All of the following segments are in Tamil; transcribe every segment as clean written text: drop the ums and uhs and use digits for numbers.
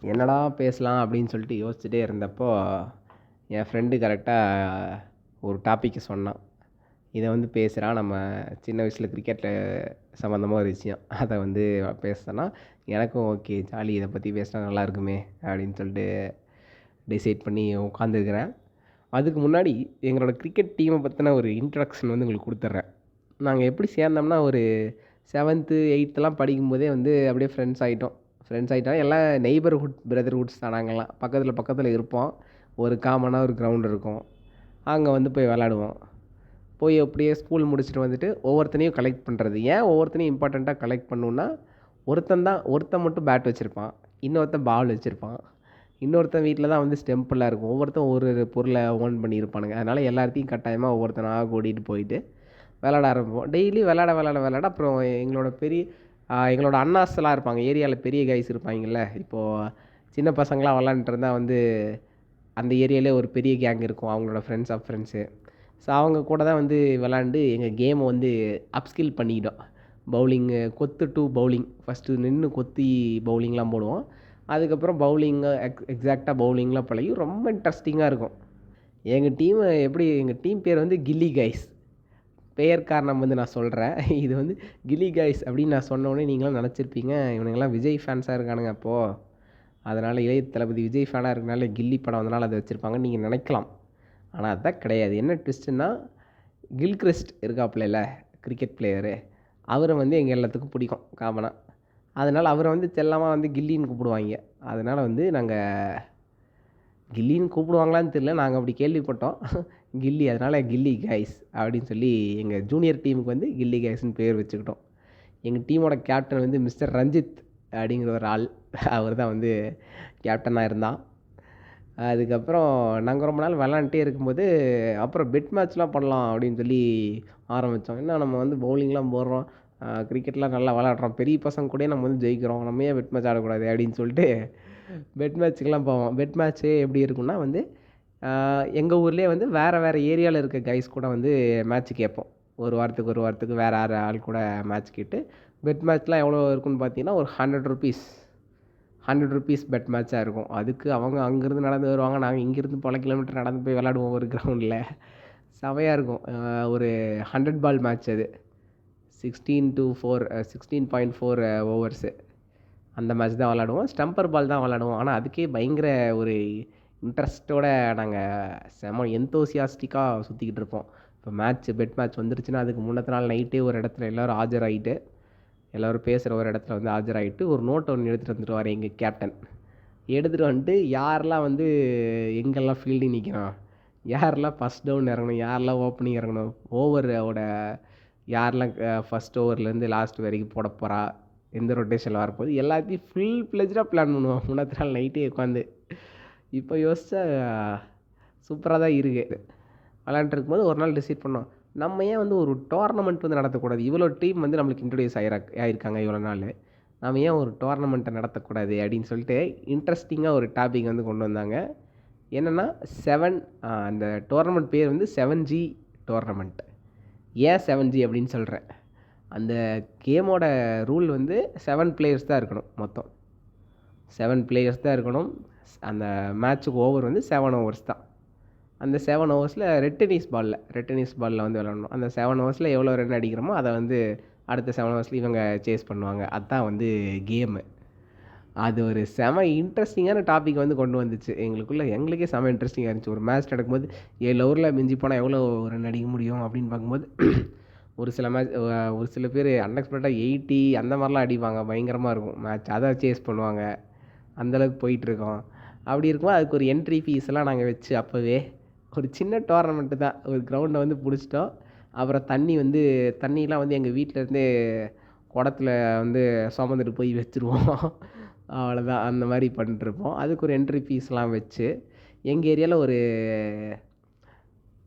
என்னடா பேசலாம் அப்படின்னு சொல்லிட்டு யோசிச்சுட்டே இருந்தப்போ என் ஃப்ரெண்டு கரெக்டாக ஒரு டாப்பிக்கை சொன்னான். இதை வந்து பேசுகிறா நம்ம சின்ன வயசில் கிரிக்கெட்டில் சம்மந்தமாக ஒரு விஷயம் அதை வந்து பேசுனா எனக்கும் ஓகே ஜாலி இதை பற்றி பேசினா நல்லா இருக்குமே அப்படின்னு சொல்லிட்டு டிசைட் பண்ணி உட்காந்துருக்கிறேன். அதுக்கு முன்னாடி எங்களோட கிரிக்கெட் டீமை பற்றின ஒரு இன்ட்ரடக்ஷன் வந்து உங்களுக்கு கொடுத்துட்றேன். நாங்கள் எப்படி சேர்ந்தோம்னா ஒரு 7th 8th படிக்கும்போதே வந்து அப்படியே ஃப்ரெண்ட்ஸ் ஆகிட்டோம். எல்லாம் நெய்பர்ஹுட் பிரதர்ஹுட்ஸ் தான். நாங்கள்லாம் பக்கத்தில் பக்கத்தில் இருப்போம். ஒரு காமனாக ஒரு கிரவுண்ட் இருக்கும். அங்கே வந்து போய் விளாடுவோம். போய் அப்படியே ஸ்கூல் முடிச்சுட்டு வந்துட்டு ஒவ்வொருத்தனையும் கலெக்ட் பண்ணுறது. ஏன் ஒவ்வொருத்தனையும் இம்பார்ட்டண்ட்டாக கலெக்ட் பண்ணணுன்னா, ஒருத்தன் மட்டும் பேட் வச்சுருப்பான், இன்னொருத்தன் பால் வச்சுருப்பான், இன்னொருத்தன் வீட்டில் தான் வந்து ஸ்டெம்பெல்லாம் இருக்கும். ஒவ்வொருத்தன் ஒரு ஒரு பொருளை ஓன் பண்ணியிருப்பானுங்க. அதனால் எல்லாத்தையும் கட்டாயமாக ஒவ்வொருத்தனாக கூட்டிகிட்டு போயிட்டு விளாட ஆரம்பிப்போம். டெய்லி விளாட அப்புறம் எங்களோட அண்ணாஸ்லாம் இருப்பாங்க. ஏரியாவில் பெரிய கைஸ் இருப்பாங்கல்ல. இப்போது சின்ன பசங்களாம் விளாண்டுட்டு இருந்தால் வந்து அந்த ஏரியாவிலே ஒரு பெரிய கேங் இருக்கும், அவங்களோட ஃப்ரெண்ட்ஸ் ஆஃப் ஃப்ரெண்ட்ஸு. ஸோ அவங்க கூட தான் வந்து விளாண்டு எங்கள் கேமை வந்து அப்ஸ்கில் பண்ணிக்கிட்டோம். பவுலிங்கு கொத்து டு பவுலிங் ஃபஸ்ட்டு நின்று கொத்தி பவுலிங்லாம் போடுவோம். அதுக்கப்புறம் எக்ஸாக்டாக பவுலிங்லாம் பழகி ரொம்ப இன்ட்ரெஸ்டிங்காக இருக்கும். எங்கள் டீம் பேர் வந்து கில்லி கைஸ். பெயர் காரணம் வந்து நான் சொல்கிறேன். இது வந்து கில்லி கைஸ் அப்படின்னு நான் சொன்னோடனே நீங்களாம் நினச்சிருப்பீங்க, இவனுங்கெல்லாம் விஜய் ஃபேன்ஸாக இருக்கானுங்க அப்போது, அதனால் இளைய தளபதி விஜய் ஃபேனாக இருக்கனால கில்லி படம் வந்தனால அதை வச்சுருப்பாங்கன்னு நீங்கள் நினைக்கலாம். ஆனால் அதுதான் கிடையாது. என்ன ட்விஸ்ட்டுன்னா, கில்கிறிஸ்ட் இருக்காப்புல கிரிக்கெட் பிளேயரு, அவரை வந்து எங்கள் எல்லாத்துக்கும் பிடிக்கும் காமனாக. அதனால் அவரை வந்து செல்லமாக வந்து கில்லின்னு கூப்பிடுவாங்க. அதனால் வந்து நாங்கள் கில்லின்னு கூப்பிடுவாங்களான்னு தெரியல, நாங்கள் அப்படி கேள்விப்பட்டோம். கில்லி, அதனால் கில்லி கைஸ் அப்படின்னு சொல்லி எங்கள் ஜூனியர் டீமுக்கு வந்து கில்லி கைஸ்ன்னு பேர் வச்சுக்கிட்டோம். எங்கள் டீமோட கேப்டன் வந்து மிஸ்டர் ரஞ்சித் அப்படிங்கிற ஒரு ஆள். அவர் தான் வந்து கேப்டனாக இருந்தான். அதுக்கப்புறம் நாங்கள் ரொம்ப நாள் விளாண்டுட்டே இருக்கும்போது அப்புறம் பெட் மேட்ச்லாம் பண்ணலாம் அப்படின்னு சொல்லி ஆரம்பித்தோம். என்ன நம்ம வந்து பவுலிங்லாம் போடுறோம், கிரிக்கெட்லாம் நல்லா விளாட்றோம், பெரிய பசங்க கூட நம்ம வந்து ஜெயிக்கிறோம், நம்ம ஏன் பெட் மேட்ச் ஆடக்கூடாது அப்படின்னு சொல்லிட்டு பெட் மேட்ச்சுக்கெலாம் போவோம். பெட் மேட்ச்சு எப்படி இருக்குன்னா வந்து எங்கள் ஊர்லேயே வந்து வேறு ஏரியாவில் இருக்க கைஸ் கூட வந்து மேட்ச் கேட்போம். ஒரு வாரத்துக்கு வேறு ஆள் கூட மேட்ச் கேட்டு பெட் மேட்ச்லாம் எவ்வளோ இருக்குன்னு பார்த்தீங்கன்னா ஒரு ₹100 பெட் மேட்சாக இருக்கும். அதுக்கு அவங்க அங்கேருந்து நடந்து வருவாங்க, நாங்கள் இங்கேருந்து பல கிலோமீட்டர் நடந்து போய் விளாடுவோம் ஒரு கிரவுண்டில். செமையாக இருக்கும். ஒரு 100 பால் மேட்ச் அது. 16.4 ஓவர்ஸு அந்த மேட்ச் தான் விளாடுவோம். ஸ்டம்பர் பால் தான் விளாடுவோம். ஆனால் அதுக்கே பயங்கர ஒரு இன்ட்ரெஸ்ட்டோடு நாங்கள் செம எந்தோசியாஸ்டிக்காக சுற்றிக்கிட்டு இருப்போம். இப்போ பெட் மேட்ச் வந்துருச்சுன்னா அதுக்கு முன்னத்த நாள் நைட்டே ஒரு இடத்துல எல்லோரும் ஆஜராகிட்டு, எல்லோரும் பேசுகிற ஒரு இடத்துல வந்து ஆஜராகிட்டு ஒரு நோட் ஒன்று எடுத்துகிட்டு வந்துட்டு வார் எங்கள் கேப்டன். எடுத்துகிட்டு வந்துட்டு யாரெல்லாம் வந்து எங்கெல்லாம் ஃபீல்டிங் நிற்கணும், யாரெல்லாம் ஃபஸ்ட் டவுன் இறங்கணும், யாரெல்லாம் ஓப்பனிங் இறங்கணும், ஓவரோட யாரெல்லாம் ஃபஸ்ட் ஓவர்லேருந்து லாஸ்ட் வரைக்கும் போட போகிறா, எந்த ரொட்டேஷனில் வரப்போகுது, எல்லாத்தையும் ஃபுல் ஃப்ளெஜ்டாக பிளான் பண்ணுவோம் முன்னத்த நாள் நைட்டே உட்காந்து. இப்போ யோசித்தா சூப்பராக தான் இருக்குது. விளாண்டுருக்கும்போது ஒரு நாள் டிசைட் பண்ணோம், நம்ம ஏன் வந்து ஒரு டோர்னமெண்ட் வந்து நடத்தக்கூடாது, இவ்வளோ டீம் வந்து நம்மளுக்கு இன்ட்ரடியூஸ் ஆகிருக்காங்க இவ்வளோ நாள், நம்ம ஏன் ஒரு டோர்னமெண்ட்டை நடத்தக்கூடாது அப்படின்னு சொல்லிட்டு இன்ட்ரெஸ்டிங்காக ஒரு டாபிக் வந்து கொண்டு வந்தாங்க. என்னென்னா அந்த டோர்னமெண்ட் பேர் வந்து 7G டோர்னமெண்ட். ஏன் 7G அப்படின்னு சொல்கிறேன், அந்த கேமோட ரூல் வந்து 7 பிளேயர்ஸ் தான் இருக்கணும். மொத்தம் 7 பிளேயர்ஸ் தான் இருக்கணும். அந்த மேட்ச்சுக்கு ஓவர் வந்து 7 ஓவர்ஸ் தான். அந்த 7 ஓவர்ஸில் ரெட் டென்னிஸ் பாலில் வந்து விளாடணும். அந்த 7 ஓவர்ஸில் எவ்வளோ ரன் அடிக்கிறோமோ அதை வந்து அடுத்த 7 ஓவர்ஸில் இவங்க சேஸ் பண்ணுவாங்க. அதுதான் வந்து கேமு. அது ஒரு செம இன்ட்ரெஸ்டிங்கான டாபிக் வந்து கொண்டு வந்துச்சு எங்களுக்கே செம இன்ட்ரெஸ்டிங்காக இருந்துச்சு. ஒரு மேட்ச் நடக்கும்போது 7 ஓவரில் மிஞ்சி போனால் எவ்வளோ ரன் அடிக்க முடியும் அப்படின்னு பார்க்கும்போது ஒரு சில பேர் அன்எக்ஸ்பெக்டடாக 80 அந்த மாதிரிலாம் அடிப்பாங்க. பயங்கரமாக இருக்கும் மேட்ச். அதை சேஸ் பண்ணுவாங்க. அந்தளவுக்கு போயிட்டுருக்கோம். அப்படி இருக்கும்போது அதுக்கு ஒரு என்ட்ரி ஃபீஸ்லாம் நாங்கள் வச்சு அப்போவே ஒரு சின்ன டோர்னமெண்ட்டு தான், ஒரு கிரவுண்டை வந்து பிடிச்சிட்டோம். அப்புறம் தண்ணியெலாம் வந்து எங்கள் வீட்டிலேருந்தே குடத்துல வந்து சுமந்துட்டு போய் வச்சுருவோம். அவ்வளோதான், அந்த மாதிரி பண்ணிட்டுருப்போம். அதுக்கு ஒரு என்ட்ரி ஃபீஸ்லாம் வச்சு எங்கள் ஏரியாவில்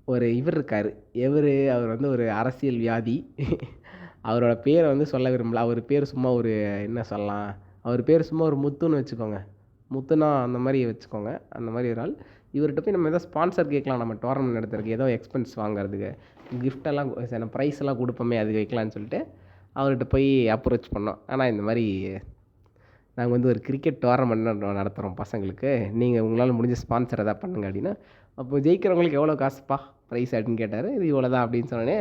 ஒரு இவர் இருக்கார். அவர் வந்து ஒரு அரசியல் வியாதி. அவரோட பேரை வந்து சொல்ல விரும்பல. அவர் பேர் சும்மா ஒரு என்ன சொல்லலாம், அவர் பேர் சும்மா ஒரு முத்துன்னு வச்சுக்கோங்க. முத்துனா அந்த மாதிரி வச்சுக்கோங்க. அந்த மாதிரி ஒரு ஆள். இவர்கிட்ட போய் நம்ம எதாவது ஸ்பான்சர் கேட்கலாம், நம்ம டோர்னமெண்ட் நடத்துறதுக்கு ஏதோ எக்ஸ்பென்ஸ் வாங்குறதுக்கு, கிஃப்டெல்லாம் ப்ரைஸ் எல்லாம் கொடுப்போமே, அது வைக்கலான்னு சொல்லிட்டு அவர்கிட்ட போய் அப்ரோச் பண்ணோம். ஆனால் இந்த மாதிரி நாங்கள் வந்து ஒரு கிரிக்கெட் டோர்னமெண்ட் நடத்துகிறோம் பசங்களுக்கு, நீங்கள் உங்களால் முடிஞ்ச ஸ்பான்சர் எதாவது பண்ணுங்க அப்படின்னா, அப்போ ஜெயிக்கிறவங்களுக்கு எவ்வளோ காசுப்பா ப்ரைஸ் அப்படின்னு கேட்டார். இது இவ்வளோ தான் அப்படின்னு சொன்னோடனே,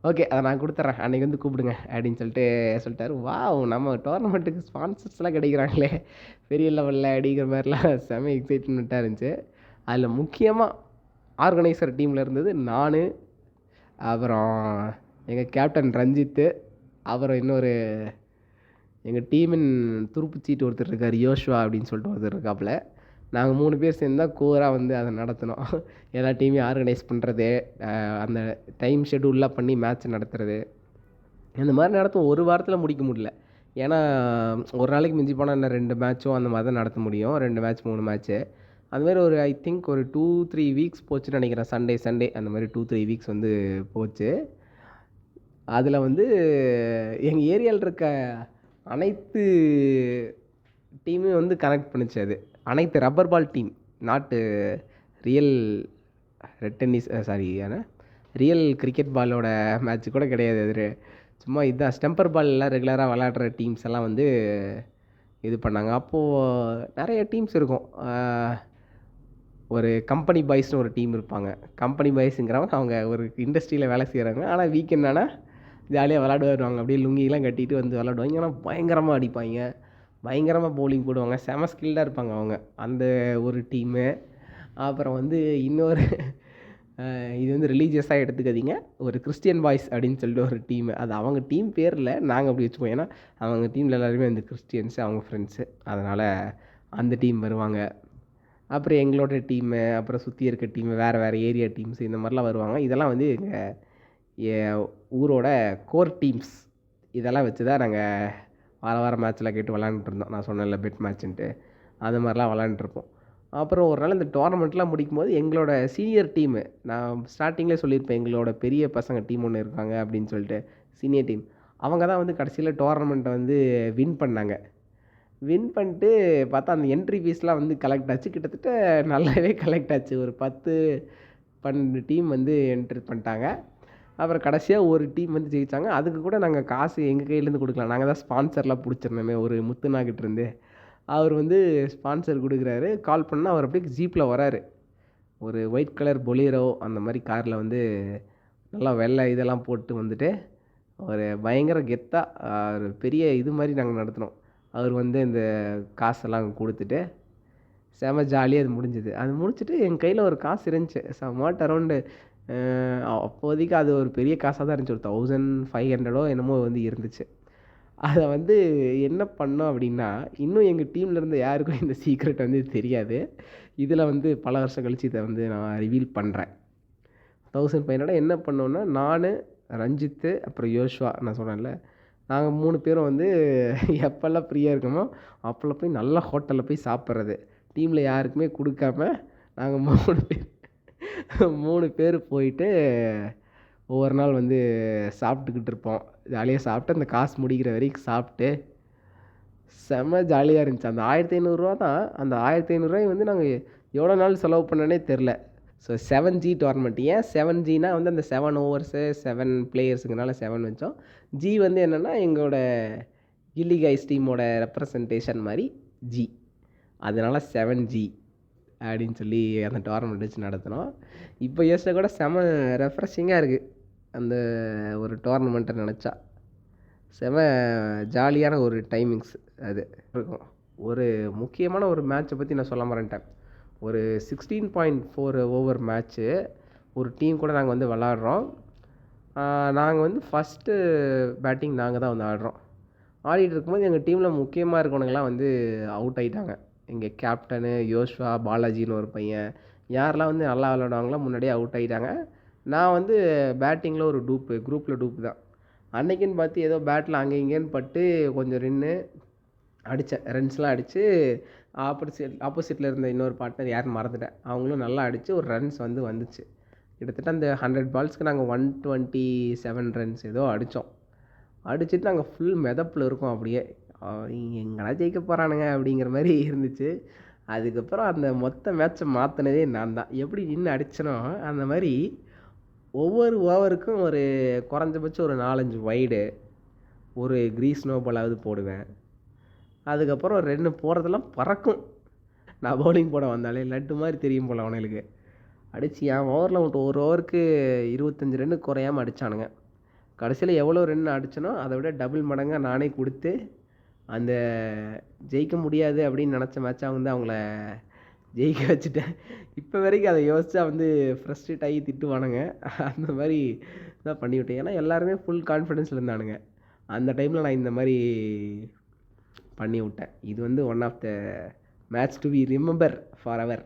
ஓகே அதை நான் கொடுத்துட்றேன், அன்றைக்கி வந்து கூப்பிடுங்க அப்படின்னு சொல்லிட்டாரு. வாவ், நம்ம டோர்னமெண்ட்டுக்கு ஸ்பான்சர்ஸ்லாம் கிடைக்கிறாங்களே பெரிய லெவலில் அப்படிங்கிற மாதிரிலாம் செம எக்ஸைட்மெண்ட்டாக இருந்துச்சு. அதில் முக்கியமாக ஆர்கனைசர் டீமில் இருந்தது நான், அப்புறம் எங்கள் கேப்டன் ரஞ்சித்து, அப்புறம் இன்னொரு எங்கள் டீமின் துருப்புச்சீட்டு ஒருத்தர் இருக்கார், யோஷ்வா அப்படின்னு சொல்லிட்டு ஒருத்தர் இருக்காப்புல. நாங்கள் 3 பேர் சேர்ந்து தான் கோராக வந்து அதை நடத்தினோம். எல்லா டீமையும் ஆர்கனைஸ் பண்ணுறது, அந்த டைம் ஷெட்யூல்லாம் பண்ணி மேட்ச் நடத்துறது, இந்த மாதிரி நடத்தும். ஒரு வாரத்தில் முடிக்க முடியல. ஏன்னா ஒரு நாளைக்கு மிஞ்சி போனால் என்ன 2 மேட்சோ அந்த மாதிரி தான் நடத்த முடியும், 2 மேட்ச் 3 மேட்ச்சு. அதுமாதிரி ஒரு ஐ திங்க் ஒரு 2-3 வீக்ஸ் போச்சுன்னு நினைக்கிறேன். சண்டே அந்த மாதிரி 2-3 வீக்ஸ் வந்து போச்சு. அதில் வந்து எங்கள் ஏரியாவில் இருக்க அனைத்து டீமும் வந்து கனெக்ட் பண்ணுச்சு. அது அனைத்து ரப்பர் பால் டீம், நாட்டு real red tennis real cricket பாலோட மேட்ச்சு கூட கிடையாது. அது சும்மா இதுதான் ஸ்டெம்பர் பால்லாம் ரெகுலராக விளையாடுற டீம்ஸ் எல்லாம் வந்து இது பண்ணாங்க. அப்போது நிறைய டீம்ஸ் இருக்கும். ஒரு கம்பெனி பாய்ஸ்னு ஒரு டீம் இருப்பாங்க. கம்பெனி பாய்ஸுங்கிறவங்க அவங்க ஒரு இண்டஸ்ட்ரியில் வேலை செய்கிறாங்க. ஆனால் வீக்கெண்ட் ஆனால் ஜாலியாக விளாட வருவாங்க. அப்படியே லுங்கிலாம் கட்டிட்டு வந்து விளாடுவாங்க. ஆனால் பயங்கரமாக அடிப்பாங்க, பயங்கரமாக பவுலிங் போடுவாங்க, செம ஸ்கில்டாக இருப்பாங்க அவங்க. அந்த ஒரு டீமு. அப்புறம் வந்து இன்னொரு இது வந்து ரிலீஜியஸாக எடுத்துக்காதீங்க, ஒரு கிறிஸ்டியன் பாய்ஸ் அப்படின்னு சொல்லிட்டு ஒரு டீமு. அது அவங்க டீம் பேரில் நாங்கள் அப்படி வச்சுப்போம். ஏன்னா அவங்க டீமில் எல்லாருமே வந்து கிறிஸ்டியன்ஸு, அவங்க ஃப்ரெண்ட்ஸு, அதனால் அந்த டீம் வருவாங்க. அப்புறம் எங்களோட டீமு, அப்புறம் சுற்றி இருக்க டீமு, வேறு ஏரியா டீம்ஸ், இந்த மாதிரிலாம் வருவாங்க. இதெல்லாம் வந்து எங்கள் ஊரோட கோர் டீம்ஸ். இதெல்லாம் வச்சு தான் நாங்கள் வாரம் மேட்ச்சில் கேட்டு விளாண்டுருந்தோம். நான் சொன்னேன்ல பெட் மேட்ச்சுன்ட்டு, அது மாதிரிலாம் விளாண்டுருப்போம். அப்புறம் ஒரு நாள் இந்த டோர்னமெண்ட்லாம் முடிக்கும்போது எங்களோட சீனியர் டீமு, நான் ஸ்டார்டிங்லேயே சொல்லியிருப்பேன் எங்களோட பெரிய பசங்க டீம் ஒன்று இருக்காங்க அப்படின்னு சொல்லிட்டு, சீனியர் டீம். அவங்க தான் வந்து கடைசியில் டோர்னமெண்ட்டை வந்து வின் பண்ணாங்க. வின் பண்ணிட்டு பார்த்தா அந்த என்ட்ரி ஃபீஸ்லாம் வந்து கலெக்ட் ஆச்சு. கிட்டத்தட்ட நல்லாவே கலெக்ட் ஆச்சு. ஒரு 10-12 டீம் வந்து என்ட்ரி பண்ணிட்டாங்க. அப்புறம் கடைசியாக ஒரு டீம் வந்து ஜெயித்தாங்க. அதுக்கு கூட நாங்கள் காசு எங்கள் கையிலேருந்து கொடுக்கலாம். நாங்கள் தான் ஸ்பான்சர்லாம் பிடிச்சிருந்தோமே, ஒரு முத்துனாக்கிட்டேருந்து அவர் வந்து ஸ்பான்சர் கொடுக்குறாரு. கால் பண்ணால் அவர் அப்படியே ஜீப்பில் வராரு. ஒரு ஒயிட் கலர் பொலீரோ அந்த மாதிரி காரில் வந்து நல்லா வெள்ளை இதெல்லாம் போட்டு வந்துட்டு ஒரு பயங்கர கெத்தாக ஒரு பெரிய இது மாதிரி நாங்கள் நடத்தினோம். அவர் வந்து இந்த காசெல்லாம் கொடுத்துட்டு செம ஜாலியாக அது முடிஞ்சுது. அது முடிச்சுட்டு என் கையில் ஒரு காசு இருந்துச்சு, சம்வாட் அரௌண்டு அப்போதைக்கு அது ஒரு பெரிய காசாக தான் இருந்துச்சு. ஒரு 1500 என்னமோ வந்து இருந்துச்சு. அதை வந்து என்ன பண்ணோம் அப்படின்னா, இன்னும் எங்கள் டீமில் இருந்த யாருக்கும் இந்த சீக்ரெட் வந்து தெரியாது. இதில் வந்து பல வருஷம் கழித்து இதை வந்து நான் ரிவீல் பண்ணுறேன். 1500 என்ன பண்ணோன்னா, நான், ரஞ்சித்து, அப்புறம் யோஷ்வா, நான் சொன்னேன்ல, நாங்கள் 3 பேரும் வந்து எப்போல்லாம் ஃப்ரீயாக இருக்கோமோ அப்போல்லாம் போய் நல்ல ஹோட்டலில் போய் சாப்பிட்றது. டீமில் யாருக்குமே கொடுக்காம நாங்கள் 3 பேர் போயிட்டு ஒவ்வொரு நாள் வந்து சாப்பிட்டுக்கிட்டு இருப்போம். ஜாலியாக சாப்பிட்டு அந்த காசு முடிக்கிற வரைக்கும் சாப்பிட்டு செம்ம ஜாலியாக இருந்துச்சு. அந்த 1500 தான். அந்த 1500 வந்து நாங்கள் எவ்வளோ நாள் செலவு பண்ணனே தெரில. So 7G tournament. ஏன் 7Gனா வந்து அந்த 7 ஓவர்ஸு 7 பிளேயர்ஸுங்கனால 7 வச்சோம். ஜி வந்து என்னென்னா எங்களோட கில்லி கைஸ் டீமோட ரெப்ரசன்டேஷன் மாதிரி ஜி, அதனால் 7G அப்படின்னு சொல்லி அந்த டோர்னமெண்ட் வச்சு நடத்தினோம். இப்போ யோசிச்சா கூட செம ரெஃப்ரெஷிங்காக இருக்குது அந்த ஒரு டோர்னமெண்ட்டை நினச்சா. செம ஜாலியான ஒரு டைமிங்ஸ் அது இருக்கும். ஒரு முக்கியமான ஒரு மேட்ச்சை பற்றி நான் சொல்ல மறந்துட்டேன். ஒரு 16.4 ஓவர் மேட்ச்சு. ஒரு டீம் கூட நாங்கள் வந்து விளாட்றோம். நாங்கள் வந்து ஃபஸ்ட்டு பேட்டிங் நாங்கள் தான் வந்து ஆடுறோம். ஆடிட்டு இருக்கும்போது எங்கள் டீமில் முக்கியமாக இருக்கவனுங்கலாம் வந்து அவுட் ஆகிட்டாங்க. எங்கள் கேப்டனு, யோஷ்வா, பாலாஜின்னு ஒரு பையன், யாரெல்லாம் வந்து நல்லா விளாடுவாங்களோ முன்னாடியே அவுட் ஆகிட்டாங்க. நான் வந்து பேட்டிங்கில் ஒரு குரூப்பில் டூப்பு தான். அன்னைக்குன்னு பார்த்து ஏதோ பேட்டில் அங்கே இங்கேன்னு பட்டு கொஞ்சம் அடித்தேன். ரன்ஸ்லாம் அடித்து ஆப்போசிட்டில் இருந்த இன்னொரு பார்ட்னர் யாருன்னு மறந்துட்டேன். அவங்களும் நல்லா அடித்து ஒரு ரன்ஸ் வந்து வந்துச்சு. கிட்டத்தட்ட அந்த 100 பால்ஸ்க்கு நாங்கள் 127 ரன்ஸ் ஏதோ அடித்தோம். அடிச்சுட்டு நாங்கள் ஃபுல் மிதப்பில் இருக்கோம். அப்படியே எங்கடா ஜெயிக்க போகிறானுங்க அப்படிங்கிற மாதிரி இருந்துச்சு. அதுக்கப்புறம் அந்த மொத்த மேட்ச்சை மாற்றினதே நான் தான். எப்படி நின்று அடித்தனோ அந்த மாதிரி ஒவ்வொரு ஓவருக்கும் ஒரு குறைஞ்சபட்சம் ஒரு 4-5 வைடு, ஒரு க்ரீஸ் நோ பாலாவது போடுவேன். அதுக்கப்புறம் 2 போகிறதெல்லாம் பறக்கும். நான் பவுலிங் போட வந்தாலே லட்டு மாதிரி தெரியும் போல் அவனுங்களுக்கு. அடித்து என் ஓவரில் மட்டும் ஒரு ஓவருக்கு 25 ரன்னு குறையாமல் அடித்தானுங்க. கடைசியில் எவ்வளோ ரன் அடித்தனோ அதை விட டபுள் மடங்காக நானே கொடுத்து அந்த ஜெயிக்க முடியாது அப்படின்னு நினச்ச மேட்சாக வந்து அவங்கள ஜெயிக்க வச்சுட்டேன். இப்போ வரைக்கும் அதை யோசிச்சா வந்து ஃப்ரஸ்ட்ரேட் ஆகி திட்டுவானுங்க. அந்த மாதிரி தான் பண்ணிவிட்டேன். ஏன்னா எல்லாருமே ஃபுல் கான்ஃபிடென்ஸில் இருந்தானுங்க. அந்த டைமில் நான் இந்த மாதிரி பண்ணி விட்டேன். இது வந்து one of the match to be remember forever.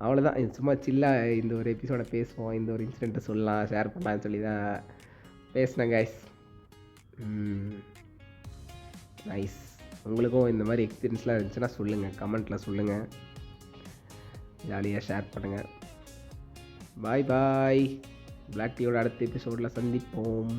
அவ்வளோதான். இது சும்மா சில்லாக இந்த ஒரு எபிசோடை பேசுவோம், இந்த ஒரு இன்சிடெண்ட்டை சொல்லலாம், ஷேர் பண்ணலான்னு சொல்லி தான் பேசினேன் கைஸ். நைஸ். உங்களுக்கும் இந்த மாதிரி எக்ஸ்பீரியன்ஸ்லாம் இருந்துச்சுன்னா சொல்லுங்கள், கமெண்ட்டில் சொல்லுங்கள், ஜாலியாக ஷேர் பண்ணுங்கள். பாய் பாய். பிளாக் டீயோட அடுத்த எபிசோடில் சந்திப்போம்.